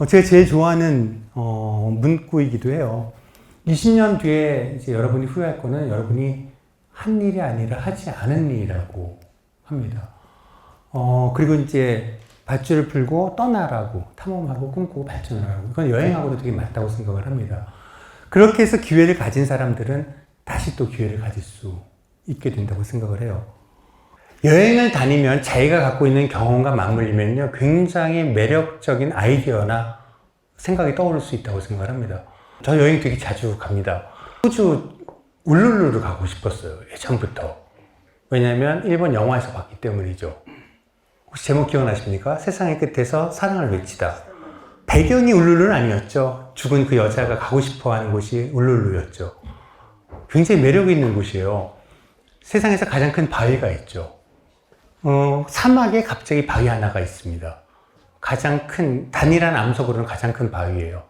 제가 제일 좋아하는 문구이기도 해요. 20년 뒤에 이제 여러분이 후회할 거는 여러분이 한 일이 아니라 하지 않은 일이라고 합니다. 그리고 이제 밧줄을 풀고 떠나라고, 탐험하고 꿈꾸고 발전하라고. 이건 여행하고도 되게 맞다고 생각을 합니다. 그렇게 해서 기회를 가진 사람들은 다시 또 기회를 가질 수 있게 된다고 생각을 해요. 여행을 다니면 자기가 갖고 있는 경험과 맞물리면요, 굉장히 매력적인 아이디어나 생각이 떠오를 수 있다고 생각을 합니다. 저 여행 되게 자주 갑니다. 호주 울룰루를 가고 싶었어요, 예전부터. 왜냐하면 일본 영화에서 봤기 때문이죠. 혹시 제목 기억나십니까? 세상의 끝에서 사랑을 외치다. 배경이 울룰루는 아니었죠. 죽은 그 여자가 가고 싶어 하는 곳이 울룰루였죠. 굉장히 매력 있는 곳이에요. 세상에서 가장 큰 바위가 있죠. 사막에 갑자기 바위 하나가 있습니다. 가장 큰, 단일한 암석으로는 가장 큰 바위예요.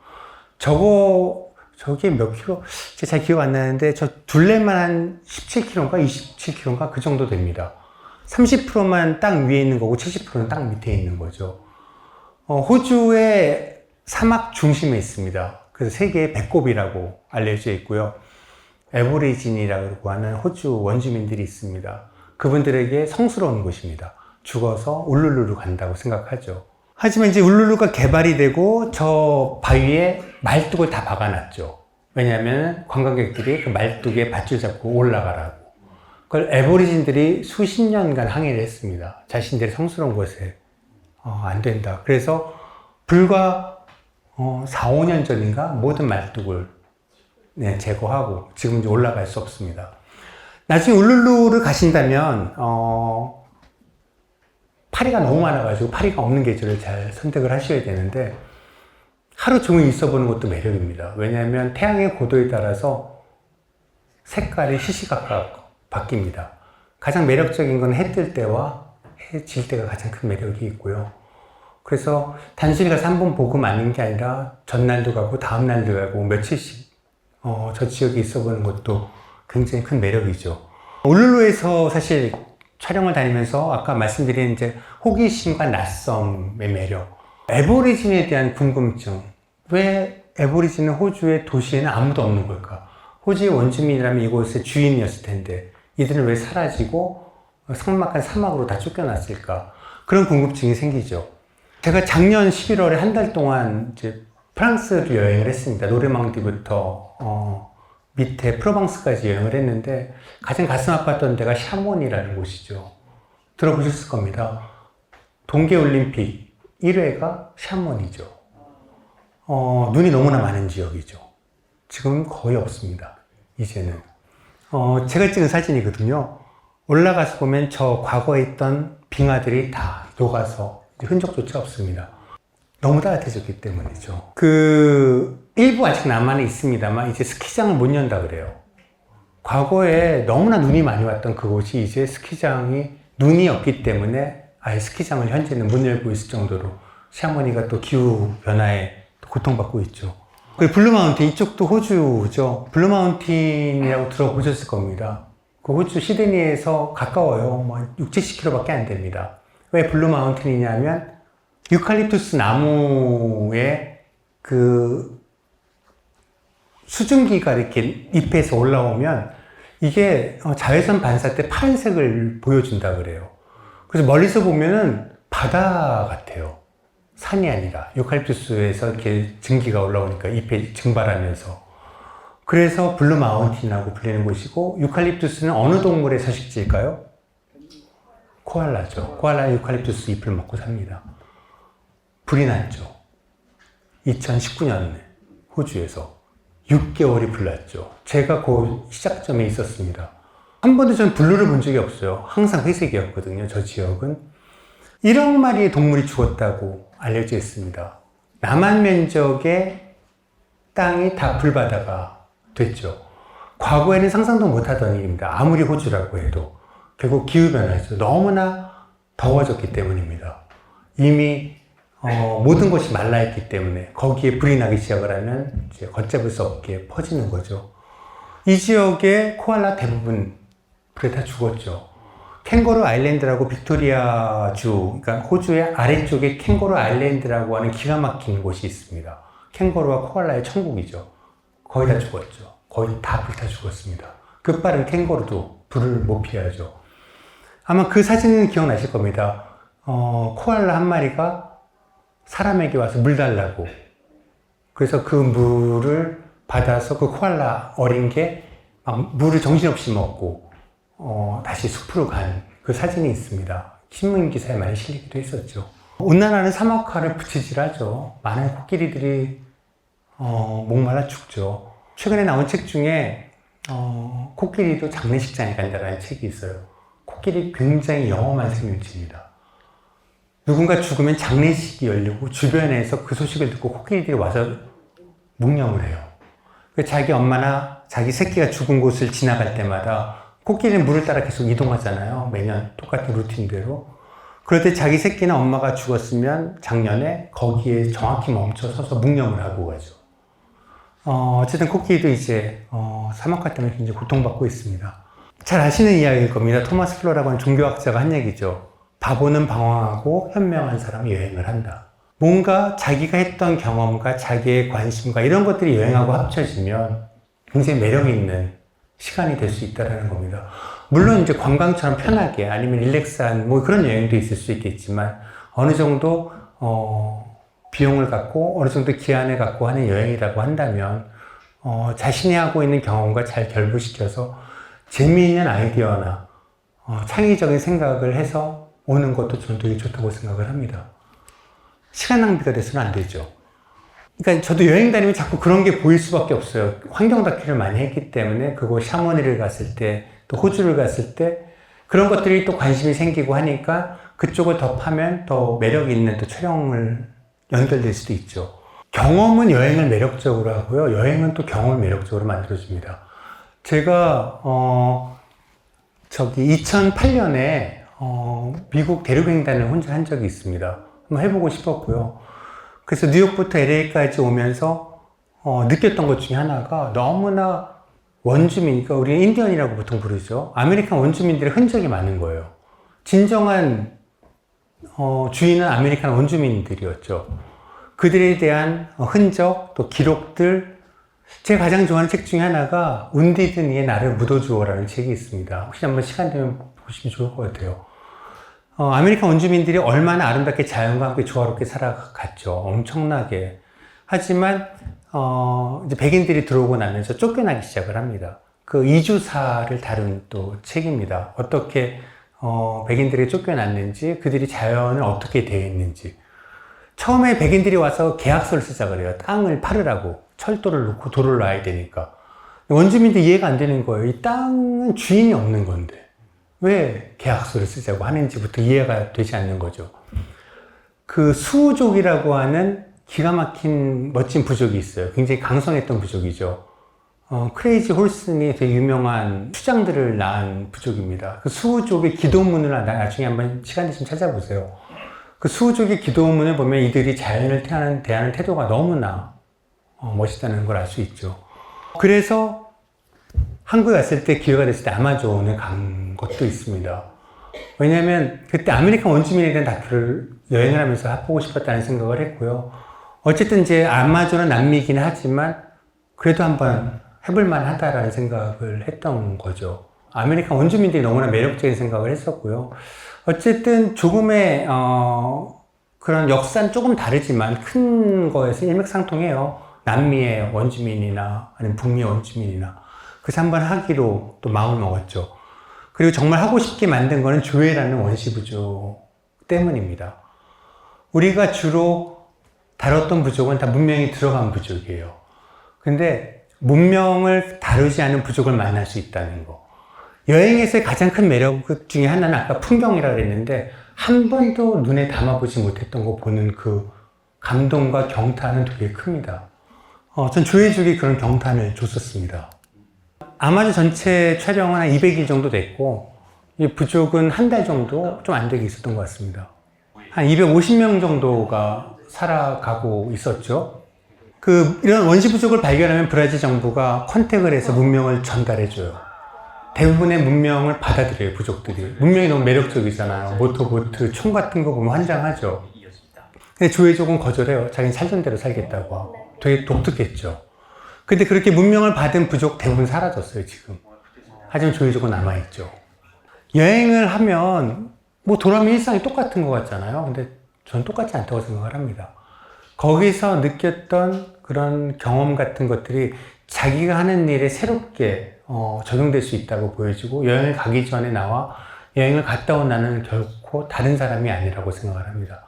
저게 몇 킬로? 제가 잘 기억 안 나는데, 저 둘레만 한 17km인가 27km인가 그 정도 됩니다. 30%만 땅 위에 있는 거고 70%는 땅 밑에 있는 거죠. 호주의 사막 중심에 있습니다. 그래서 세계의 배꼽이라고 알려져 있고요. 애보리진이라고 하는 호주 원주민들이 있습니다. 그분들에게 성스러운 곳입니다. 죽어서 울룰루로 간다고 생각하죠. 하지만 이제 울룰루가 개발이 되고 저 바위에 말뚝을 다 박아놨죠. 왜냐하면 관광객들이 그 말뚝에 밧줄 잡고 올라가라고. 그걸 애보리진들이 수십 년간 항의를 했습니다. 자신들의 성스러운 곳에 안 된다. 그래서 불과 4, 5년 전인가 모든 말뚝을 제거하고 지금 이제 올라갈 수 없습니다. 나중에 울룰루를 가신다면 파리가 너무 많아가지고 파리가 없는 계절을 잘 선택을 하셔야 되는데 하루 종일 있어보는 것도 매력입니다. 왜냐하면 태양의 고도에 따라서 색깔이 시시각각 바뀝니다. 가장 매력적인 건 해 뜰 때와 해 질 때가 가장 큰 매력이 있고요. 그래서 단순히 가서 한 번 보고 마는 게 아니라 전날도 가고 다음날도 가고 며칠씩 저 지역에 있어보는 것도 굉장히 큰 매력이죠. 울룰루에서 사실 촬영을 다니면서 아까 말씀드린 이제 호기심과 낯섦의 매력, 애보리진에 대한 궁금증, 왜 애보리진은 호주의 도시에는 아무도 없는 걸까? 호주의 원주민이라면 이곳의 주인이었을 텐데 이들은 왜 사라지고 삭막한 사막으로 다 쫓겨났을까? 그런 궁금증이 생기죠. 제가 작년 11월에 한 달 동안 이제 프랑스를 여행을 했습니다. 노르망디부터 밑에 프로방스까지 여행을 했는데 가장 가슴 아팠던 데가 샤몬이라는 곳이죠. 들어보셨을 겁니다. 동계올림픽 1회가 샤몬이죠. 눈이 너무나 많은 지역이죠. 지금 거의 없습니다. 이제는. 제가 찍은 사진이거든요. 올라가서 보면 저 과거에 있던 빙하들이 다 녹아서 흔적조차 없습니다. 너무 따뜻해졌기 때문이죠. 일부 아직 남한에 있습니다만 이제 스키장을 못 연다 그래요. 과거에 너무나 눈이 많이 왔던 그곳이 이제 스키장이 눈이 없기 때문에 아예 스키장을 현재는 못 열고 있을 정도로 샤머니가 또 기후 변화에 고통받고 있죠. 그리고 블루마운틴, 이쪽도 호주죠. 블루마운틴이라고 들어보셨을 겁니다. 그 호주 시드니에서 가까워요. 6, 70km밖에 안 됩니다. 왜 블루마운틴이냐면 유칼립투스 나무에 그 수증기가 이렇게 잎에서 올라오면 이게 자외선 반사 때 파란색을 보여준다 그래요. 그래서 멀리서 보면은 바다 같아요. 산이 아니라 유칼립투스에서 이렇게 증기가 올라오니까 잎에 증발하면서. 그래서 블루 마운틴이라고 불리는 곳이고, 유칼립투스는 어느 동물의 서식지일까요? 코알라죠. 코알라 유칼립투스 잎을 먹고 삽니다. 불이 났죠. 2019년에 호주에서 6개월이 불났죠. 제가 그 시작점에 있었습니다. 한 번도 전 블루를 본 적이 없어요. 항상 회색이었거든요. 저 지역은 1억 마리의 동물이 죽었다고 알려져 있습니다. 남한 면적의 땅이 다 불바다가 됐죠. 과거에는 상상도 못하던 일입니다. 아무리 호주라고 해도. 결국 기후변화죠. 너무나 더워졌기 때문입니다. 이미 모든 것이 말라있기 때문에 거기에 불이 나기 시작을 하면 이제 걷잡을 수 없게 퍼지는 거죠. 이 지역의 코알라 대부분 불에 다 죽었죠. 캥거루 아일랜드라고 빅토리아주, 그러니까 호주의 아래쪽에 캥거루 아일랜드라고 하는 기가 막힌 곳이 있습니다. 캥거루와 코알라의 천국이죠. 거의 다 죽었죠. 거의 다 불타 죽었습니다. 급발은 캥거루도 불을 못 피하죠. 아마 그 사진은 기억나실 겁니다. 코알라 한 마리가 사람에게 와서 물 달라고. 그래서 그 물을 받아서 그 코알라 어린 게 막 물을 정신없이 먹고 다시 숲으로 간 그 사진이 있습니다. 신문 기사에 많이 실리기도 했었죠. 온난화는 사막화를 부채질하죠. 많은 코끼리들이 목말라 죽죠. 최근에 나온 책 중에 코끼리도 장례식장에 간다라는 책이 있어요. 코끼리 굉장히 영험한 생명체입니다. 누군가 죽으면 장례식이 열리고 주변에서 그 소식을 듣고 코끼리들이 와서 묵념을 해요. 자기 엄마나 자기 새끼가 죽은 곳을 지나갈 때마다 코끼리는 물을 따라 계속 이동하잖아요. 매년 똑같은 루틴대로. 그럴 때 자기 새끼나 엄마가 죽었으면 작년에 거기에 정확히 멈춰 서서 묵념을 하고 가죠. 어쨌든 코끼리도 이제 사막화 때문에 굉장히 고통받고 있습니다. 잘 아시는 이야기일 겁니다. 토마스 플러라고 하는 종교학자가 한 얘기죠. 바보는 방황하고 현명한 사람이 여행을 한다. 뭔가 자기가 했던 경험과 자기의 관심과 이런 것들이 여행하고 합쳐지면 굉장히 매력 있는 시간이 될 수 있다는 겁니다. 물론 이제 관광처럼 편하게 아니면 릴렉스한 뭐 그런 여행도 있을 수 있겠지만 어느 정도 비용을 갖고 어느 정도 기한을 갖고 하는 여행이라고 한다면 자신이 하고 있는 경험과 잘 결부시켜서 재미있는 아이디어나 창의적인 생각을 해서 오는 것도 저는 되게 좋다고 생각을 합니다. 시간 낭비가 돼서는 안 되죠. 그러니까 저도 여행 다니면 자꾸 그런 게 보일 수밖에 없어요. 환경 다큐를 많이 했기 때문에 그거 샤머니를 갔을 때 또 호주를 갔을 때 그런 것들이 또 관심이 생기고 하니까 그쪽을 더 파면 더 매력 있는 또 촬영을 연결될 수도 있죠. 경험은 여행을 매력적으로 하고요. 여행은 또 경험을 매력적으로 만들어줍니다. 제가 2008년에 미국 대륙횡단을 혼자 한 적이 있습니다. 한번 해보고 싶었고요. 그래서 뉴욕부터 LA까지 오면서 느꼈던 것 중에 하나가 너무나 원주민, 그러니까 우리 인디언이라고 보통 부르죠. 아메리칸 원주민들의 흔적이 많은 거예요. 진정한 주인은 아메리칸 원주민들이었죠. 그들에 대한 흔적, 또 기록들. 제가 가장 좋아하는 책 중에 하나가 운디드니의 나를 묻어주어라는 책이 있습니다. 혹시 한번 시간 되면 보시면 좋을 것 같아요. 아메리칸 원주민들이 얼마나 아름답게 자연과 함께 조화롭게 살아갔죠. 엄청나게. 하지만 이제 백인들이 들어오고 나면서 쫓겨나기 시작을 합니다. 그 이주사를 다룬 또 책입니다. 어떻게 백인들이 쫓겨났는지, 그들이 자연을 어떻게 대했는지. 처음에 백인들이 와서 계약서를 시작을 해요. 땅을 팔으라고. 철도를 놓고 도로를 놔야 되니까. 원주민들 이해가 안 되는 거예요. 이 땅은 주인이 없는 건데 왜 계약서를 쓰자고 하는지부터 이해가 되지 않는 거죠. 그 수우족이라고 하는 기가 막힌 멋진 부족이 있어요. 굉장히 강성했던 부족이죠. 크레이지 홀슨이 되게 유명한 수장들을 낳은 부족입니다. 그 수우족의 기도문을 나중에 한번 시간 되시면 찾아보세요. 그 수우족의 기도문을 보면 이들이 자연을 대하는 태도가 너무나 멋있다는 걸 알 수 있죠. 그래서 한국에 갔을 때 기회가 됐을 때 아마존을 간 것도 있습니다. 왜냐하면 그때 아메리칸 원주민에 대한 다큐를 여행을 하면서 보고 싶었다는 생각을 했고요. 어쨌든 이제 아마존은 남미이긴 하지만 그래도 한번 해볼만 하다라는 생각을 했던 거죠. 아메리칸 원주민들이 너무나 매력적인 생각을 했었고요. 어쨌든 조금의 그런 역사는 조금 다르지만 큰 거에서 일맥상통해요. 남미의 원주민이나 아니면 북미의 원주민이나. 그래서 한번 하기로 또 마음을 먹었죠. 그리고 정말 하고 싶게 만든 거는 조회라는 원시부족 때문입니다. 우리가 주로 다뤘던 부족은 다 문명이 들어간 부족이에요. 근데 문명을 다루지 않은 부족을 만날 수 있다는 거. 여행에서의 가장 큰 매력 중에 하나는 아까 풍경이라고 그랬는데 한 번도 눈에 담아보지 못했던 거 보는 그 감동과 경탄은 되게 큽니다. 전 조회족이 그런 경탄을 줬었습니다. 아마존 전체 촬영은 한 200일 정도 됐고 이 부족은 한 달 정도 좀 안 되게 있었던 것 같습니다. 한 250명 정도가 살아가고 있었죠. 이런 원시 부족을 발견하면 브라질 정부가 컨택을 해서 문명을 전달해줘요. 대부분의 문명을 받아들여요, 부족들이. 문명이 너무 매력적이잖아요. 모터보트, 총 같은 거 보면 환장하죠. 근데 조회족은 거절해요. 자기는 살던 대로 살겠다고. 되게 독특했죠. 근데 그렇게 문명을 받은 부족 대부분 사라졌어요, 지금. 하지만 조회족은 남아있죠. 여행을 하면 뭐 돌아오면 일상이 똑같은 것 같잖아요. 근데 저는 똑같지 않다고 생각을 합니다. 거기서 느꼈던 그런 경험 같은 것들이 자기가 하는 일에 새롭게 적용될 수 있다고 보여지고, 여행을 가기 전에 나와 여행을 갔다 온 나는 결코 다른 사람이 아니라고 생각을 합니다.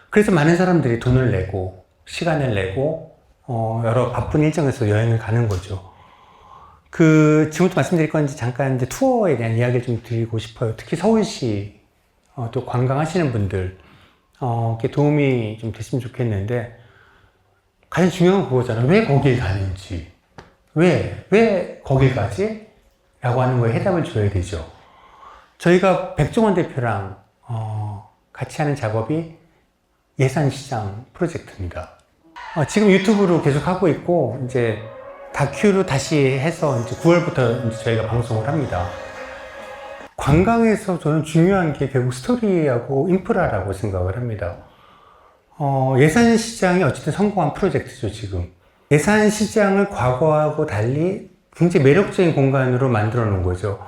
그래서 많은 사람들이 돈을 내고 시간을 내고 여러 바쁜 일정에서 여행을 가는 거죠. 지금부터 말씀드릴 건 잠깐 이제 투어에 대한 이야기를 좀 드리고 싶어요. 특히 서울시 또 관광하시는 분들 이렇게 도움이 좀 됐으면 좋겠는데, 가장 중요한 건 그거잖아요. 왜 거길 가는지, 왜 거길 가지? 라고 하는 거에 해답을 줘야 되죠. 저희가 백종원 대표랑 같이 하는 작업이 예산시장 프로젝트입니다. 지금 유튜브로 계속 하고 있고, 이제 다큐로 다시 해서 이제 9월부터 이제 저희가 방송을 합니다. 관광에서 저는 중요한 게 결국 스토리하고 인프라라고 생각을 합니다. 예산시장이 어쨌든 성공한 프로젝트죠, 지금. 예산시장을 과거하고 달리 굉장히 매력적인 공간으로 만들어 놓은 거죠.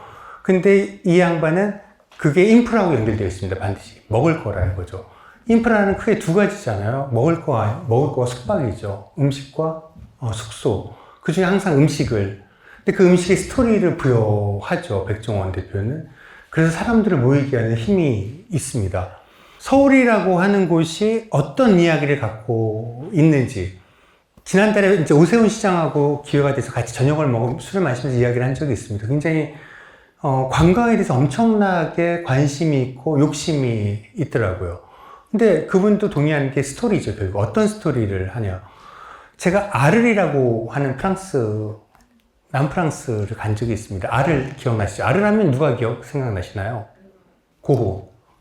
근데 이 양반은 그게 인프라하고 연결되어 있습니다, 반드시. 먹을 거라는 거죠. 인프라는 크게 두 가지잖아요. 먹을 거와 숙박이죠. 음식과 숙소. 그 중에 항상 음식을. 근데 그 음식의 스토리를 부여하죠, 백종원 대표는. 그래서 사람들을 모이게 하는 힘이 있습니다. 서울이라고 하는 곳이 어떤 이야기를 갖고 있는지. 지난달에 이제 오세훈 시장하고 기회가 돼서 같이 저녁을 먹으면 술을 마시면서 이야기를 한 적이 있습니다. 굉장히 관광에 대해서 엄청나게 관심이 있고 욕심이 있더라고요. 근데 그분도 동의하는 게 스토리죠, 결국. 어떤 스토리를 하냐. 제가 아르이라고 하는 남프랑스를 간 적이 있습니다. 아르 기억나시죠? 아르 하면 누가 생각나시나요?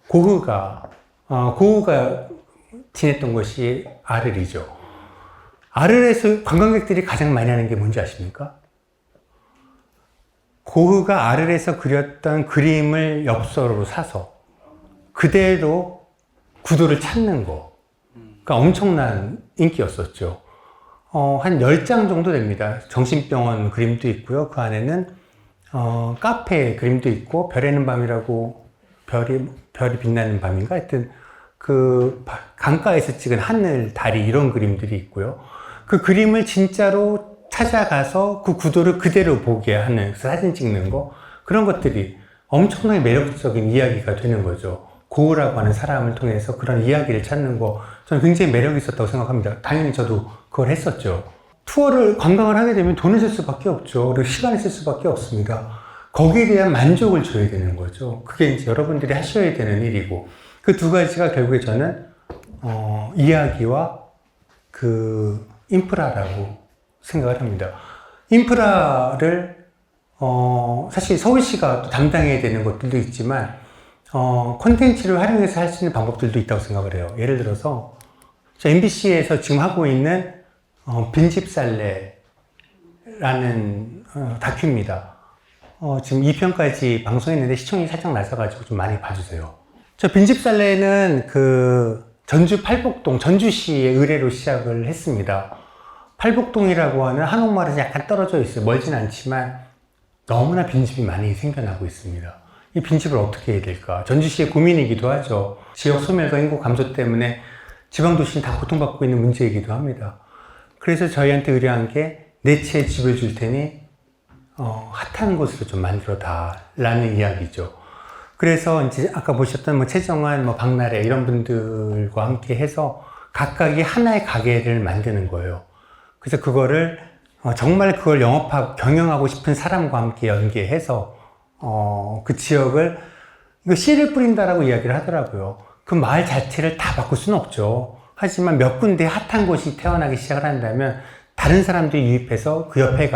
고흐가 지냈던 곳이 아르이죠. 아르에서 관광객들이 가장 많이 하는 게 뭔지 아십니까? 고흐가 아르에서 그렸던 그림을 엽서로 사서 그대로 구도를 찾는 거. 그러니까 엄청난 인기였었죠. 한 10장 정도 됩니다. 정신병원 그림도 있고요. 그 안에는 카페 그림도 있고, 별에는 밤이라고, 별이 빛나는 밤인가? 하여튼 그 강가에서 찍은 하늘, 달이 이런 그림들이 있고요. 그 그림을 진짜로 찾아가서 그 구도를 그대로 보게 하는, 사진 찍는 거, 그런 것들이 엄청나게 매력적인 이야기가 되는 거죠. 고흐라고 하는 사람을 통해서 그런 이야기를 찾는 거, 저는 굉장히 매력이 있었다고 생각합니다. 당연히 저도 그걸 했었죠. 관광을 하게 되면 돈을 쓸 수밖에 없죠. 그리고 시간을 쓸 수밖에 없습니다. 거기에 대한 만족을 줘야 되는 거죠. 그게 이제 여러분들이 하셔야 되는 일이고, 그 두 가지가 결국에 저는 이야기와 그 인프라라고 생각을 합니다. 인프라를 사실 서울시가 또 담당해야 되는 것들도 있지만 콘텐츠를 활용해서 할 수 있는 방법들도 있다고 생각을 해요. 예를 들어서 저 MBC에서 지금 하고 있는 빈집살레라는 다큐입니다. 지금 2편까지 방송했는데 시청이 살짝 낮아가지고 좀 많이 봐주세요. 저 빈집살레는 전주 팔복동, 전주시의 의뢰로 시작을 했습니다. 팔복동이라고 하는 한옥마을에서 약간 떨어져 있어요. 멀진 않지만 너무나 빈집이 많이 생겨나고 있습니다. 이 빈집을 어떻게 해야 될까? 전주시의 고민이기도 하죠. 지역 소멸과 인구 감소 때문에 지방도시는 다 고통받고 있는 문제이기도 합니다. 그래서 저희한테 의뢰한 게 내 채 집을 줄 테니 핫한 곳으로 좀 만들어 달라는 이야기죠. 그래서 이제 아까 보셨던 최정환, 박나래 이런 분들과 함께 해서 각각이 하나의 가게를 만드는 거예요. 그래서 그거를 정말 그걸 경영하고 싶은 사람과 함께 연계해서 그 지역을 씨를 뿌린다라고 이야기를 하더라고요. 그 마을 자체를 다 바꿀 수는 없죠. 하지만 몇 군데 핫한 곳이 태어나기 시작을 한다면 다른 사람들이 유입해서 그 옆에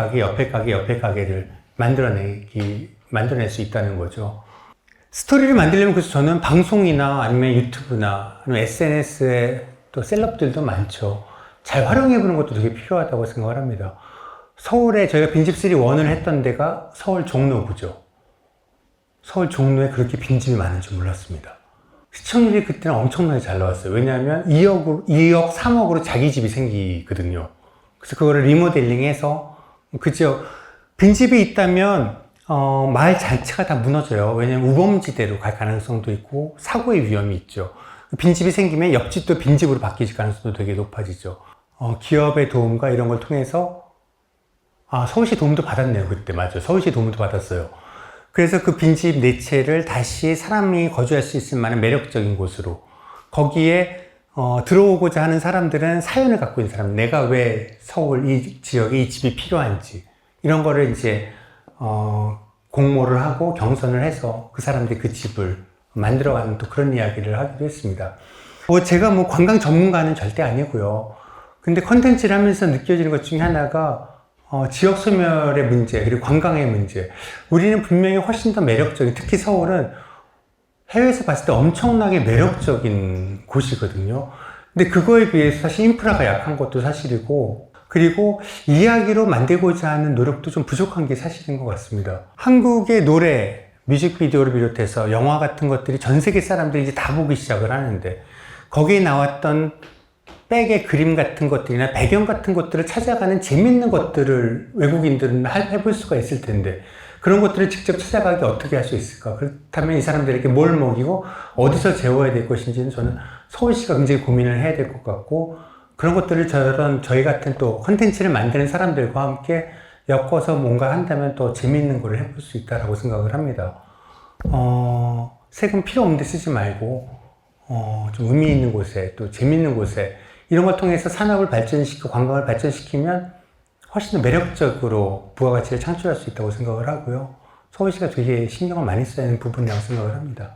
가게를 만들어낼 수 있다는 거죠. 스토리를 만들려면 그래서 저는 방송이나 아니면 유튜브나 아니면 SNS에 또 셀럽들도 많죠. 잘 활용해보는 것도 되게 필요하다고 생각을 합니다. 서울에 저희가 빈집3 1을 했던 데가 서울 종로구죠. 서울 종로에 그렇게 빈집이 많은 줄 몰랐습니다. 시청률이 그때는 엄청나게 잘 나왔어요. 왜냐하면 2억, 3억으로 자기 집이 생기거든요. 그래서 그거를 리모델링해서 그 지역, 빈집이 있다면 마을 자체가 다 무너져요. 왜냐하면 우범지대로 갈 가능성도 있고 사고의 위험이 있죠. 빈집이 생기면 옆집도 빈집으로 바뀔 가능성도 되게 높아지죠. 기업의 도움과 이런 걸 통해서 서울시 도움도 받았네요. 그때 맞아요. 서울시 도움도 받았어요. 그래서 그 빈집 네 채를 다시 사람이 거주할 수 있을 만한 매력적인 곳으로, 거기에 들어오고자 하는 사람들은 사연을 갖고 있는 사람, 내가 왜 서울 이 지역에 이 집이 필요한지 이런 거를 이제 공모를 하고 경선을 해서 그 사람들이 그 집을 만들어가는 또 그런 이야기를 하기도 했습니다. 제가 관광 전문가는 절대 아니고요. 근데 컨텐츠를 하면서 느껴지는 것 중에 하나가 지역 소멸의 문제, 그리고 관광의 문제. 우리는 분명히 훨씬 더 매력적인, 특히 서울은 해외에서 봤을 때 엄청나게 매력적인 곳이거든요. 근데 그거에 비해서 사실 인프라가 약한 것도 사실이고, 그리고 이야기로 만들고자 하는 노력도 좀 부족한 게 사실인 것 같습니다. 한국의 노래, 뮤직비디오를 비롯해서 영화 같은 것들이 전 세계 사람들이 이제 다 보기 시작을 하는데, 거기에 나왔던 백의 그림 같은 것들이나 배경 같은 것들을 찾아가는 재밌는 것들을 외국인들은 해볼 수가 있을 텐데, 그런 것들을 직접 찾아가기 어떻게 할 수 있을까? 그렇다면 이 사람들에게 뭘 먹이고 어디서 재워야 될 것인지는 저는 서울시가 굉장히 고민을 해야 될 것 같고, 그런 것들을 저희 같은 또 콘텐츠를 만드는 사람들과 함께 엮어서 뭔가 한다면 더 재밌는 걸 해볼 수 있다라고 생각을 합니다. 세금 필요 없는데 쓰지 말고 좀 의미 있는 곳에, 또 재밌는 곳에 이런 걸 통해서 산업을 발전시키고 관광을 발전시키면 훨씬 더 매력적으로 부가가치를 창출할 수 있다고 생각을 하고요. 서울시가 되게 신경을 많이 써야 하는 부분이라고 생각을 합니다.